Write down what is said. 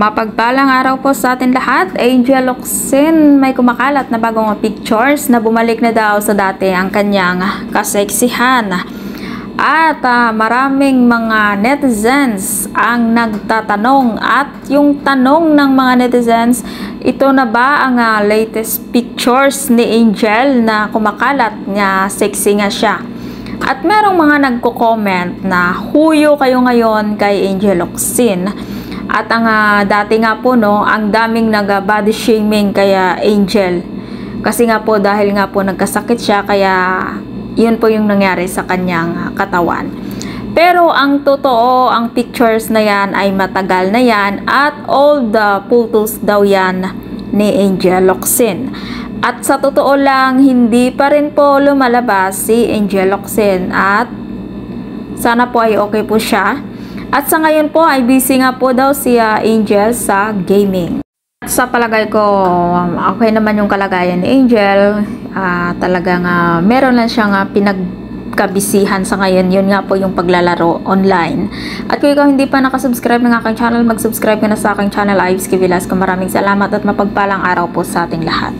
Mapagpalang araw po sa atin lahat. Angel Locsin may kumakalat na bagong pictures na bumalik na daw sa dati ang kanyang kaseksihan. At maraming mga netizens ang nagtatanong at yung tanong ng mga netizens, ito na ba ang latest pictures ni Angel na kumakalat na sexy nga siya? At merong mga nagko-comment na huyo kayo ngayon kay Angel Locsin. At ang dati nga po ang daming nag-body shaming kaya Angel. Kasi nga po dahil nga po nagkasakit siya kaya yun po yung nangyari sa kanyang katawan. Pero ang totoo, ang pictures na yan ay matagal na yan at all the photos daw yan ni Angel Locsin. At sa totoo lang, hindi pa rin po lumalabas si Angel Locsin at sana po ay okay po siya. At sa ngayon po ay busy nga po daw si Angel sa gaming. Sa palagay ko, okay naman yung kalagayan ni Angel. Talagang meron lang siyang pinagkabisihan sa ngayon. Yun nga po yung paglalaro online. At kung ikaw hindi pa nakasubscribe ng aking channel, mag-subscribe ka na sa aking channel, Ives K. Velasco. Maraming salamat at mapagpalang araw po sa ating lahat.